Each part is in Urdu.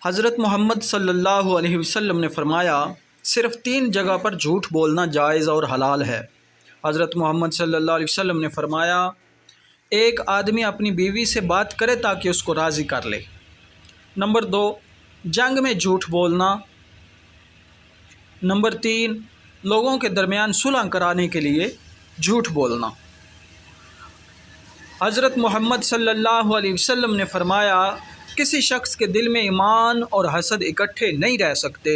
حضرت محمد صلی اللہ علیہ وسلم نے فرمایا صرف 3 جگہ پر جھوٹ بولنا جائز اور حلال ہے۔ حضرت محمد صلی اللہ علیہ وسلم نے فرمایا ایک آدمی اپنی بیوی سے بات کرے تاکہ اس کو راضی کر لے۔ نمبر 2 جنگ میں جھوٹ بولنا۔ نمبر 3 لوگوں کے درمیان صلح کرانے کے لیے جھوٹ بولنا۔ حضرت محمد صلی اللہ علیہ وسلم نے فرمایا کسی شخص کے دل میں ایمان اور حسد اکٹھے نہیں رہ سکتے۔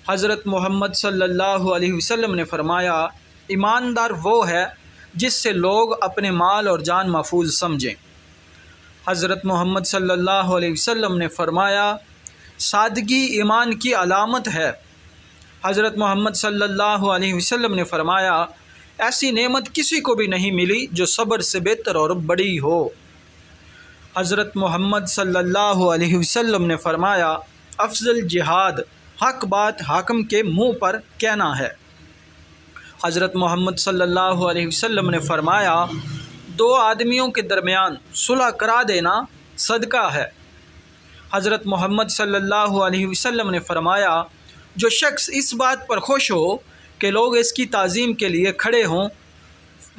حضرت محمد صلی اللہ علیہ وسلم نے فرمایا ایماندار وہ ہے جس سے لوگ اپنے مال اور جان محفوظ سمجھیں۔ حضرت محمد صلی اللہ علیہ وسلم نے فرمایا سادگی ایمان کی علامت ہے۔ حضرت محمد صلی اللہ علیہ وسلم نے فرمایا ایسی نعمت کسی کو بھی نہیں ملی جو صبر سے بہتر اور بڑی ہو۔ حضرت محمد صلی اللہ علیہ وسلم نے فرمایا افضل جہاد حق بات حاکم کے منہ پر کہنا ہے۔ حضرت محمد صلی اللہ علیہ وسلم نے فرمایا 2 آدمیوں کے درمیان صلح کرا دینا صدقہ ہے۔ حضرت محمد صلی اللہ علیہ وسلم نے فرمایا جو شخص اس بات پر خوش ہو کہ لوگ اس کی تعظیم کے لیے کھڑے ہوں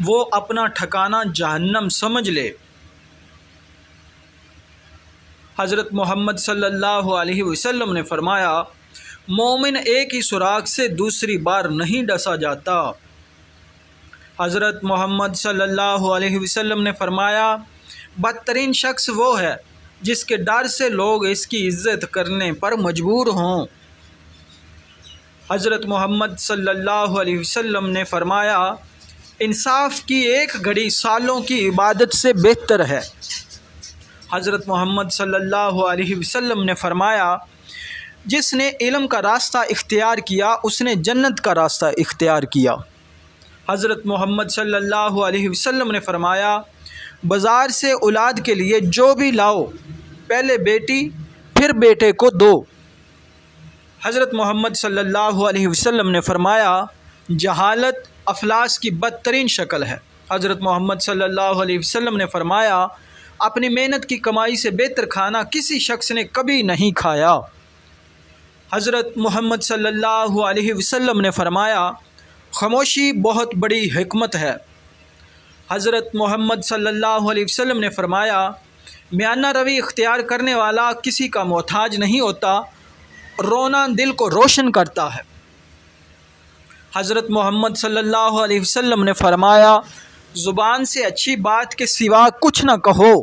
وہ اپنا ٹھکانہ جہنم سمجھ لے۔ حضرت محمد صلی اللہ علیہ وسلم نے فرمایا مومن ایک ہی سوراخ سے دوسری بار نہیں ڈسا جاتا۔ حضرت محمد صلی اللہ علیہ وسلم نے فرمایا بدترین شخص وہ ہے جس کے ڈر سے لوگ اس کی عزت کرنے پر مجبور ہوں۔ حضرت محمد صلی اللہ علیہ وسلم نے فرمایا انصاف کی ایک گھڑی سالوں کی عبادت سے بہتر ہے۔ حضرت محمد صلی اللہ علیہ وسلم نے فرمایا جس نے علم کا راستہ اختیار کیا اس نے جنت کا راستہ اختیار کیا۔ حضرت محمد صلی اللہ علیہ وسلم نے فرمایا بازار سے اولاد کے لیے جو بھی لاؤ پہلے بیٹی پھر بیٹے کو دو۔ حضرت محمد صلی اللہ علیہ وسلم نے فرمایا جہالت افلاس کی بدترین شکل ہے۔ حضرت محمد صلی اللہ علیہ وسلم نے فرمایا اپنی محنت کی کمائی سے بہتر کھانا کسی شخص نے کبھی نہیں کھایا۔ حضرت محمد صلی اللہ علیہ وسلم نے فرمایا خاموشی بہت بڑی حکمت ہے۔ حضرت محمد صلی اللہ علیہ وسلم نے فرمایا میانہ روی اختیار کرنے والا کسی کا محتاج نہیں ہوتا، رونا دل کو روشن کرتا ہے۔ حضرت محمد صلی اللہ علیہ وسلم نے فرمایا زبان سے اچھی بات کے سوا کچھ نہ کہو۔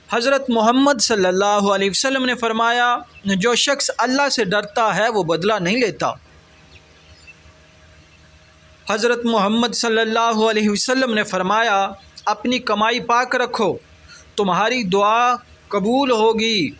حضرت محمد صلی اللہ علیہ وسلم نے فرمایا جو شخص اللہ سے ڈرتا ہے وہ بدلہ نہیں لیتا۔ حضرت محمد صلی اللہ علیہ وسلم نے فرمایا اپنی کمائی پاک رکھو تمہاری دعا قبول ہوگی۔